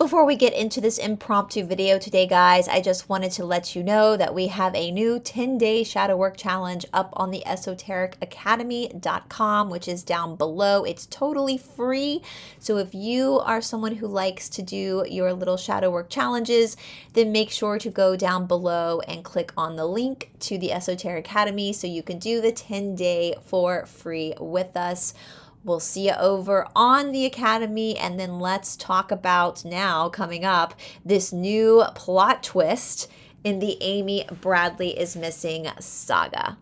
Before we get into this impromptu video today, guys, I just wanted to let you know that we have a new 10-day shadow work challenge up on the esotericacademy.com, which is down below. It's totally free. So if you are someone who likes to do your little shadow work challenges, then make sure to go down below and click on the link to the Esoteric Academy so you can do the 10-day for free with us. We'll see you over on the Academy, and then let's talk about now, coming up, this new plot twist in the Amy Bradley is Missing saga.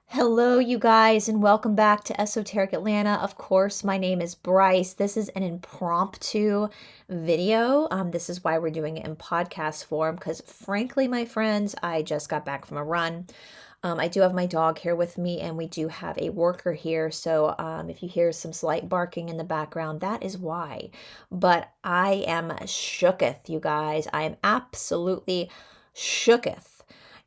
Hello, you guys, and welcome back to Esoteric Atlanta. Of course, my name is Bryce. This is an impromptu video. This is why we're doing it in podcast form, because frankly, my friends, I just got back from a run. I do have my dog here with me, and we do have a worker here. So if you hear some slight barking in the background, that is why. But I am shooketh, you guys. I am absolutely shooketh.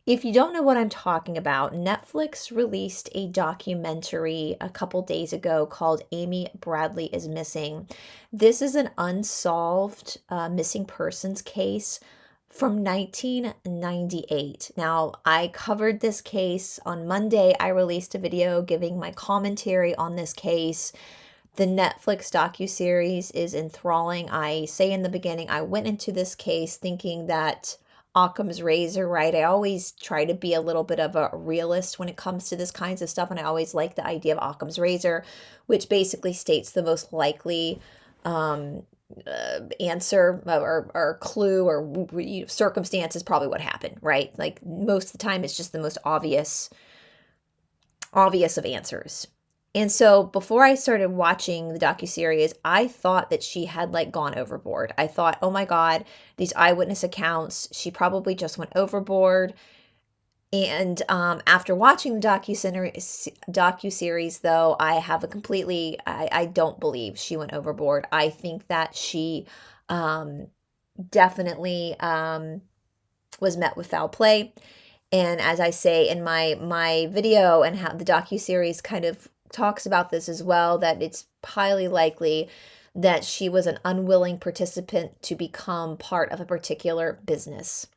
If you don't know what I'm talking about, Netflix released a documentary a couple days ago called Amy Bradley is Missing. This is an unsolved missing persons case from 1998. Now, I covered this case on Monday. I released a video giving my commentary on this case. The Netflix docuseries is enthralling. I say in the beginning, I went into this case thinking that Occam's razor, right? I always try to be a little bit of a realist when it comes to this kinds of stuff, and I always like the idea of Occam's razor, which basically states the most likely answer or clue or circumstance is probably what happened, right? Like most of the time, it's just the most obvious of answers. And so before I started watching the docuseries, I thought that she had like gone overboard. I thought, oh my God, these eyewitness accounts, she probably just went overboard. And after watching the docuseries, though, I have I don't believe she went overboard. I think that she definitely was met with foul play. And as I say in my video, and how the docuseries kind of talks about this as well, that it's highly likely that she was an unwilling participant to become part of a particular business.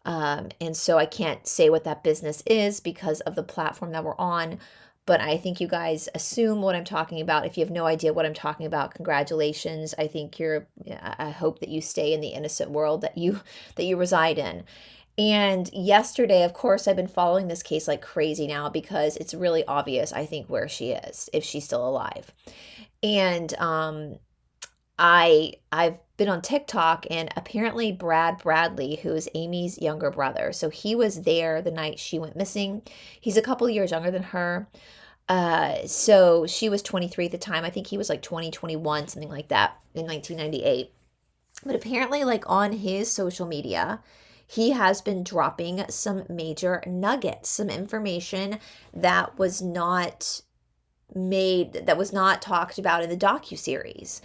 And so I can't say what that business is because of the platform that we're on, but I think you guys assume what I'm talking about. If you have no idea what I'm talking about, congratulations. I hope that you stay in the innocent world that you reside in. And yesterday, of course, I've been following this case like crazy now because it's really obvious, I think, where she is, if she's still alive. And I've been on TikTok, and apparently Brad Bradley, who is Amy's younger brother, so he was there the night she went missing. He's a couple years younger than her. So she was 23 at the time. I think he was like 20, 21, something like that, in 1998. But apparently, like on his social media, he has been dropping some major nuggets, some information that was not talked about in the docuseries.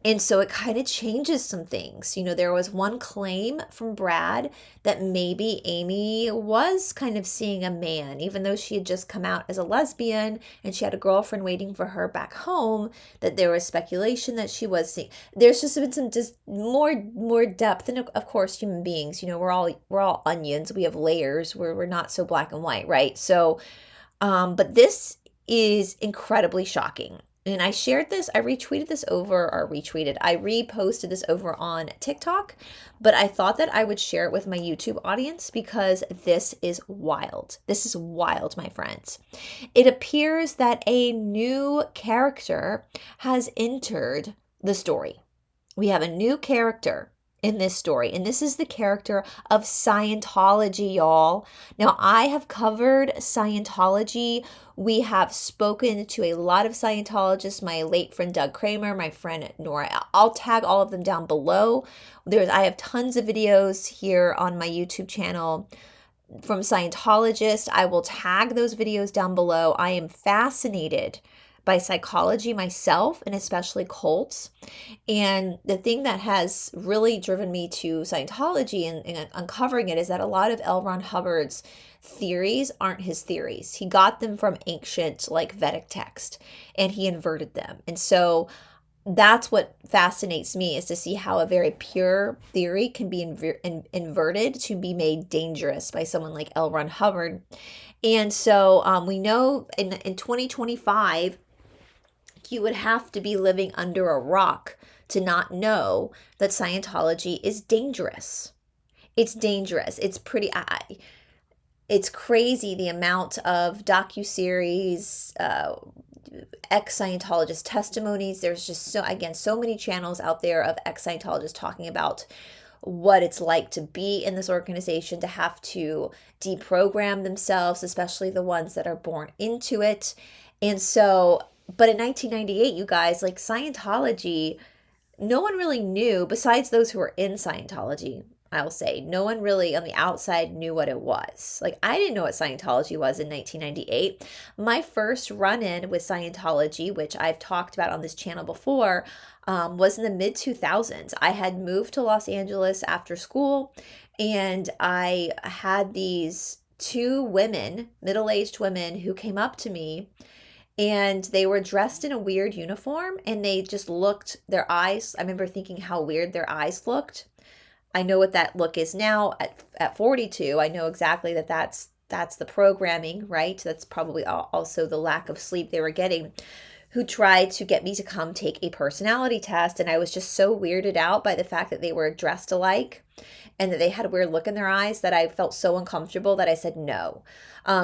And so it kind of changes some things. You know, there was one claim from Brad that maybe Amy was kind of seeing a man, even though she had just come out as a lesbian and she had a girlfriend waiting for her back home, that there was speculation that she was seeing. There's just been some just more depth. And of course, human beings, you know, we're all onions. We have layers. We're not so black and white, right? So, but this is incredibly shocking. And I shared this, I reposted this over on TikTok, but I thought that I would share it with my YouTube audience because this is wild. This is wild, my friends. It appears that a new character has entered the story. We have a new character in this story. And this is the character of Scientology, y'all. Now, I have covered Scientology. We have spoken to a lot of Scientologists, my late friend Doug Kramer, my friend Nora. I'll tag all of them down below. I have tons of videos here on my YouTube channel from Scientologists. I will tag those videos down below. I am fascinated by psychology myself, and especially cults. And the thing that has really driven me to Scientology and uncovering it is that a lot of L. Ron Hubbard's theories aren't his theories. He got them from ancient, like Vedic text, and he inverted them. And so that's what fascinates me, is to see how a very pure theory can be inverted to be made dangerous by someone like L. Ron Hubbard. And so we know in 2025, you would have to be living under a rock to not know that Scientology is dangerous. It's dangerous. It's it's crazy the amount of docuseries, ex-Scientologist testimonies. There's just so many channels out there of ex-Scientologists talking about what it's like to be in this organization, to have to deprogram themselves, especially the ones that are born into it. And so, but in 1998, you guys, like Scientology, no one really knew, besides those who were in Scientology, I'll say, no one really on the outside knew what it was. Like, I didn't know what Scientology was in 1998. My first run-in with Scientology, which I've talked about on this channel before, was in the mid-2000s. I had moved to Los Angeles after school, and I had these two women, middle-aged women, who came up to me, and they were dressed in a weird uniform, and they just looked, their eyes, I remember thinking how weird their eyes looked. I know what that look is now at 42. I know exactly that's the programming, right? That's probably also the lack of sleep they were getting, who tried to get me to come take a personality test. And I was just so weirded out by the fact that they were dressed alike and that they had a weird look in their eyes that I felt so uncomfortable that I said no.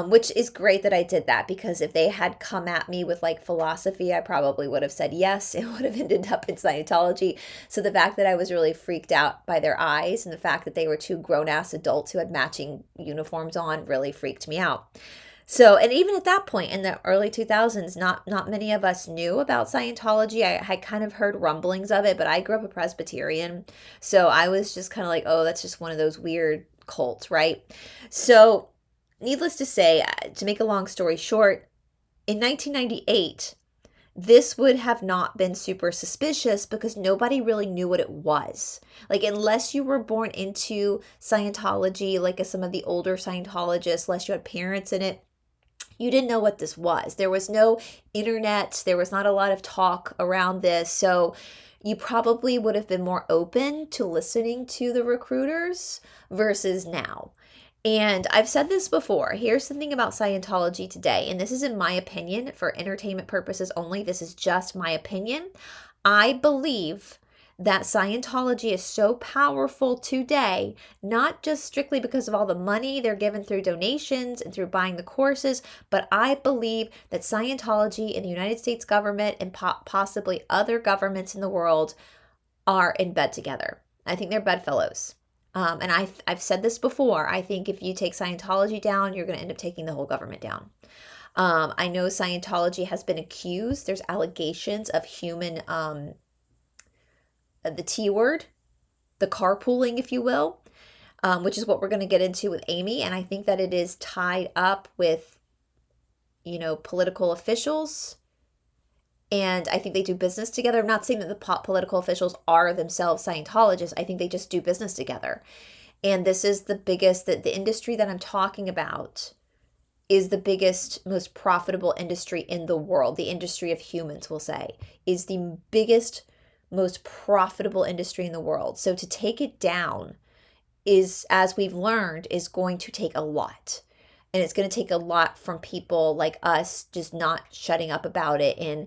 Which is great that I did that, because if they had come at me with like philosophy, I probably would have said yes. It would have ended up in Scientology. So the fact that I was really freaked out by their eyes and the fact that they were two grown-ass adults who had matching uniforms on really freaked me out. So, and even at that point in the early 2000s, not many of us knew about Scientology. I kind of heard rumblings of it, but I grew up a Presbyterian. So I was just kind of like, oh, that's just one of those weird cults, right? So needless to say, to make a long story short, in 1998, this would have not been super suspicious because nobody really knew what it was. Like, unless you were born into Scientology, like some of the older Scientologists, unless you had parents in it, you didn't know what this was. There was no internet. There was not a lot of talk around this. So you probably would have been more open to listening to the recruiters versus now. And I've said this before. Here's something about Scientology today, and this is in my opinion for entertainment purposes only. This is just my opinion. I believe that Scientology is so powerful today, not just strictly because of all the money they're given through donations and through buying the courses, but I believe that Scientology and the United States government and possibly other governments in the world are in bed together. I think they're bedfellows. And I've said this before. I think if you take Scientology down, you're going to end up taking the whole government down. I know Scientology has been accused. There's allegations of human, the T word, the carpooling, if you will, which is what we're going to get into with Amy. And I think that it is tied up with, political officials. And I think they do business together. I'm not saying that the political officials are themselves Scientologists. I think they just do business together. And this is the biggest, the industry that I'm talking about is the biggest, most profitable industry in the world. The industry of humans, we'll say, is the biggest, most profitable industry in the world. So to take it down is, as we've learned, is going to take a lot. And it's going to take a lot from people like us just not shutting up about it and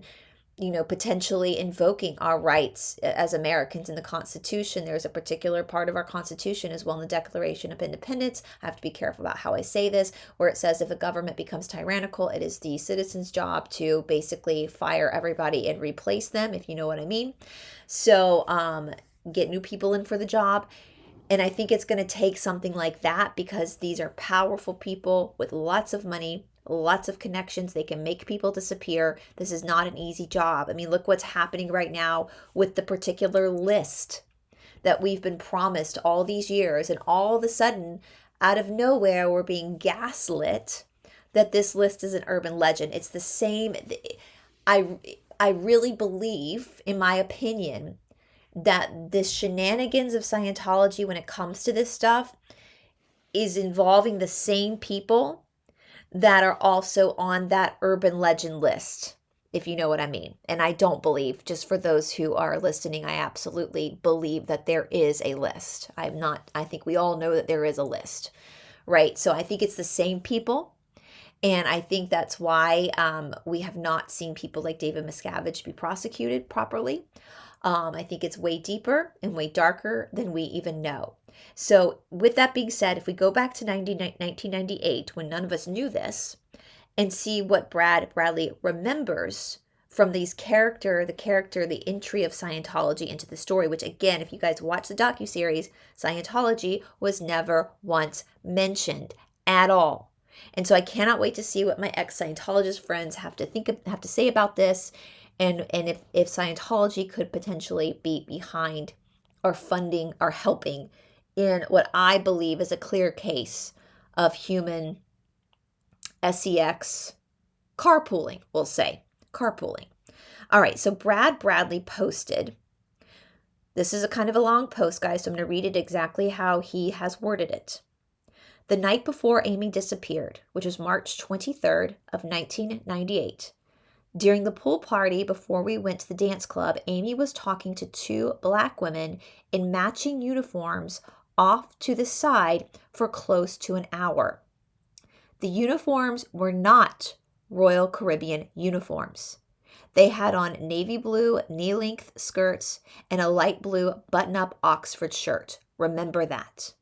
potentially invoking our rights as Americans in the Constitution. There's a particular part of our Constitution as well in the Declaration of Independence. I have to be careful about how I say this, where it says if a government becomes tyrannical, it is the citizens' job to basically fire everybody and replace them, if you know what I mean. So get new people in for the job. And I think it's going to take something like that, because these are powerful people with lots of money, lots of connections. They can make people disappear. This is not an easy job. I mean, look what's happening right now with the particular list that we've been promised all these years. And all of a sudden, out of nowhere, we're being gaslit that this list is an urban legend. It's the same. I really believe, in my opinion, that this shenanigans of Scientology when it comes to this stuff is involving the same people that are also on that urban legend list, if you know what I mean. And I don't believe, just for those who are listening, I absolutely believe that there is a list. I think we all know that there is a list, right? So I think it's the same people. And I think that's why we have not seen people like David Miscavige be prosecuted properly. I think it's way deeper and way darker than we even know. So with that being said, if we go back to 1998, when none of us knew this, and see what Bradley remembers from the entry of Scientology into the story, which again, if you guys watch the docuseries, Scientology was never once mentioned at all. And so I cannot wait to see what my ex-Scientologist friends have to say about this, and if Scientology could potentially be behind or funding or helping in what I believe is a clear case of human sex carpooling, we'll say. Carpooling. All right, so Bradley posted. This is a kind of a long post, guys, so I'm going to read it exactly how he has worded it. The night before Amy disappeared, which was March 23rd of 1998, during the pool party before we went to the dance club, Amy was talking to two black women in matching uniforms off to the side for close to an hour. The uniforms were not Royal Caribbean uniforms. They had on navy blue knee-length skirts and a light blue button-up Oxford shirt. Remember that.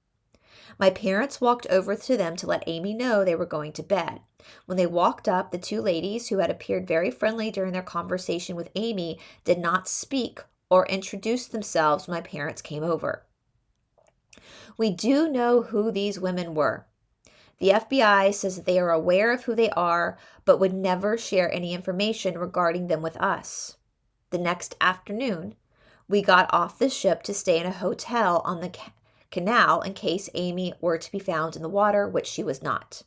My parents walked over to them to let Amy know they were going to bed. When they walked up, the two ladies, who had appeared very friendly during their conversation with Amy, did not speak or introduce themselves when my parents came over. We do know who these women were. The FBI says that they are aware of who they are, but would never share any information regarding them with us. The next afternoon, we got off the ship to stay in a hotel on the canal in case Amy were to be found in the water, which she was not.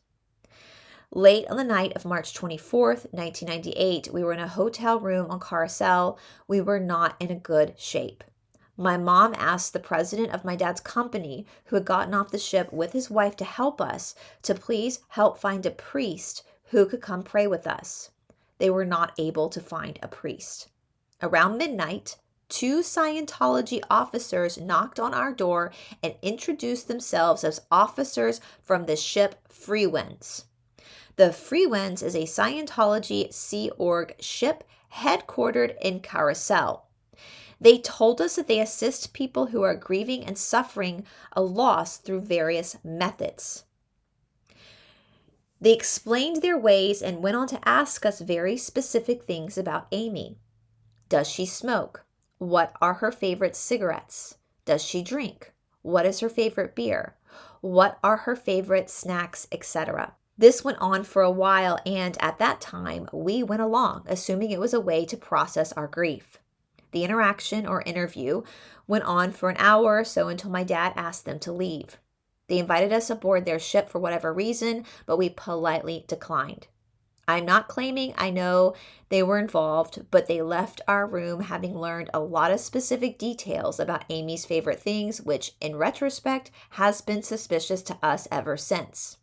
Late on the night of March 24th, 1998, we were in a hotel room on Carousel. We were not in a good shape. My mom asked the president of my dad's company, who had gotten off the ship with his wife to help us, to please help find a priest who could come pray with us. They were not able to find a priest. Around midnight, two Scientology officers knocked on our door and introduced themselves as officers from the ship Freewinds. The Freewinds is a Scientology Sea Org ship headquartered in Carousel. They told us that they assist people who are grieving and suffering a loss through various methods. They explained their ways and went on to ask us very specific things about Amy. Does she smoke? What are her favorite cigarettes? Does she drink? What is her favorite beer? What are her favorite snacks, etc.? This went on for a while, and at that time, we went along, assuming it was a way to process our grief. The interaction or interview went on for an hour or so until my dad asked them to leave. They invited us aboard their ship for whatever reason, but we politely declined. I'm not claiming I know they were involved, but they left our room having learned a lot of specific details about Amy's favorite things, which in retrospect has been suspicious to us ever since.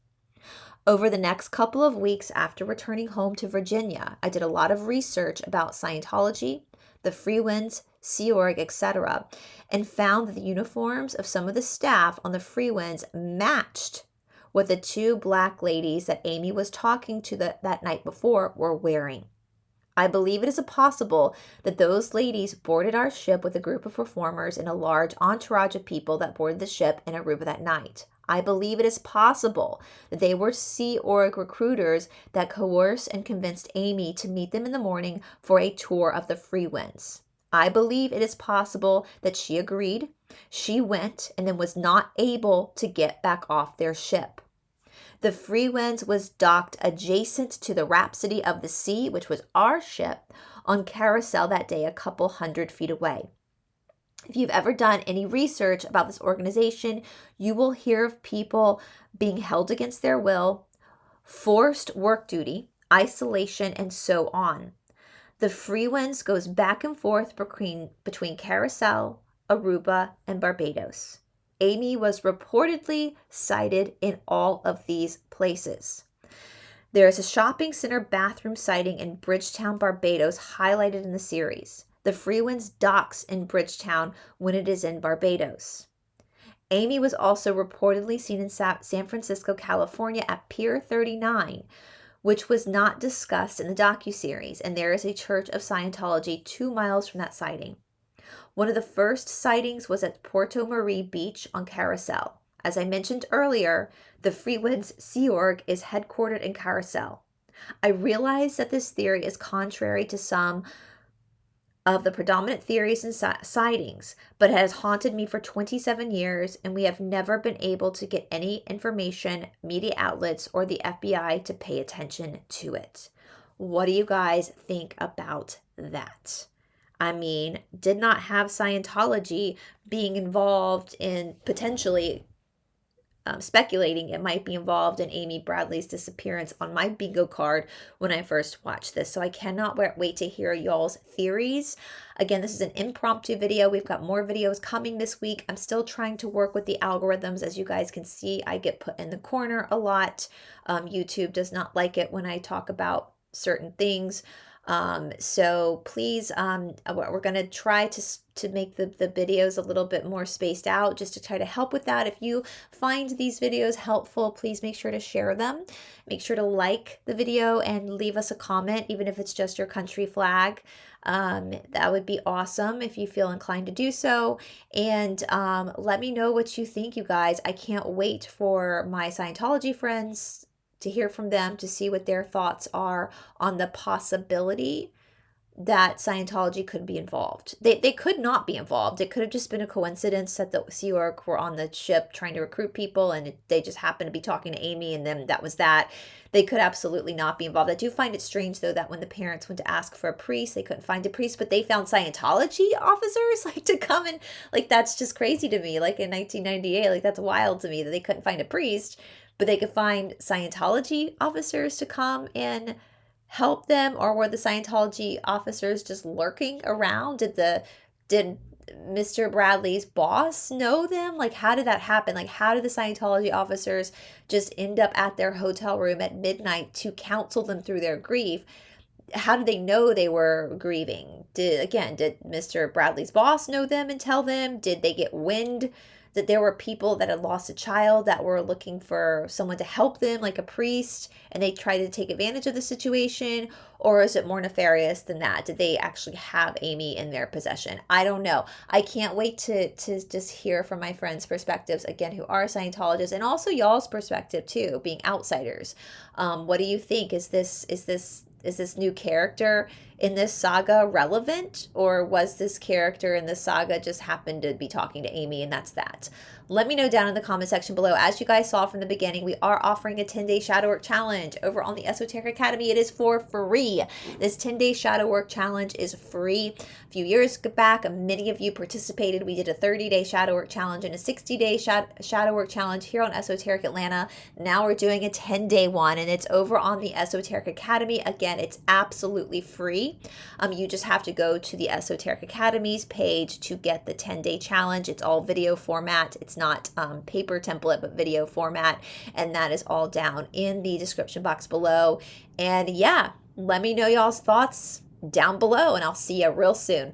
Over the next couple of weeks after returning home to Virginia, I did a lot of research about Scientology, the Freewinds, Sea Org, etc., and found that the uniforms of some of the staff on the Freewinds matched what the two black ladies that Amy was talking to that night before were wearing. I believe it is possible that those ladies boarded our ship with a group of performers and a large entourage of people that boarded the ship in Aruba that night. I believe it is possible that they were Sea Org recruiters that coerced and convinced Amy to meet them in the morning for a tour of the Freewinds. I believe it is possible that she agreed, she went, and then was not able to get back off their ship. The Free Winds was docked adjacent to the Rhapsody of the Sea, which was our ship, on Carousel that day, a couple 100 feet away. If you've ever done any research about this organization, you will hear of people being held against their will, forced work duty, isolation, and so on. The Free Winds goes back and forth between Carousel, Aruba, and Barbados. Amy was reportedly sighted in all of these places. There is a shopping center bathroom sighting in Bridgetown, Barbados, highlighted in the series. The Free Winds docks in Bridgetown when it is in Barbados. Amy was also reportedly seen in San Francisco, California at Pier 39, which was not discussed in the docuseries, and there is a Church of Scientology 2 miles from that sighting. One of the first sightings was at Puerto Marie Beach on Carousel. As I mentioned earlier, the Free Winds Sea Org is headquartered in Carousel. I realize that this theory is contrary to some of the predominant theories and sightings, but it has haunted me for 27 years, and we have never been able to get any information, media outlets, or the FBI to pay attention to it. What do you guys think about that? I mean, did not have Scientology being involved in potentially speculating it might be involved in Amy Bradley's disappearance on my bingo card when I first watched this. So I cannot wait to hear y'all's theories. Again, this is an impromptu video. We've got more videos coming this week. I'm still trying to work with the algorithms. As you guys can see, I get put in the corner a lot. YouTube does not like it when I talk about certain things. So please, we're going to try to make the videos a little bit more spaced out, just to try to help with that. If you find these videos helpful, please make sure to share them. Make sure to like the video and leave us a comment, even if it's just your country flag. That would be awesome if you feel inclined to do so. And let me know what you think, you guys. I can't wait for my Scientology friends to hear from them, to see what their thoughts are on the possibility that Scientology could be involved. They could not be involved. It could have just been a coincidence that the Sea Org were on the ship trying to recruit people, and they just happened to be talking to Amy, and then that was that. They could absolutely not be involved. I do find it strange, though, that when the parents went to ask for a priest, they couldn't find a priest, but they found Scientology officers to come in. That's just crazy to me. In 1998, that's wild to me that they couldn't find a priest, but they could find Scientology officers to come and help them. Or were the Scientology officers just lurking around? Did Mr. Bradley's boss know them? How did that happen? How did the Scientology officers just end up at their hotel room at midnight to counsel them through their grief? How did they know they were grieving? Did Mr. Bradley's boss know them and tell them? Did they get wind that there were people that had lost a child that were looking for someone to help them, like a priest, and they tried to take advantage of the situation? Or is it more nefarious than that? Did they actually have Amy in their possession? I don't know. I can't wait to just hear from my friends' perspectives, again, who are Scientologists, and also y'all's perspective too, being outsiders. What do you think? Is this new character in this saga relevant, or was this character in this saga just happened to be talking to Amy and that's that? Let me know down in the comment section below. As you guys saw from the beginning, we are offering a 10-day shadow work challenge over on the Esoteric Academy. It is for free. This 10-day shadow work challenge is free. A few years back, many of you participated. We did a 30-day shadow work challenge and a 60-day shadow work challenge here on Esoteric Atlanta. Now we're doing a 10-day one, and it's over on the Esoteric Academy. Again, it's absolutely free. You just have to go to the Esoteric Academy's page to get the 10-day challenge. It's all video format. It's not paper template, but video format. And that is all down in the description box below. And yeah, let me know y'all's thoughts down below, and I'll see you real soon.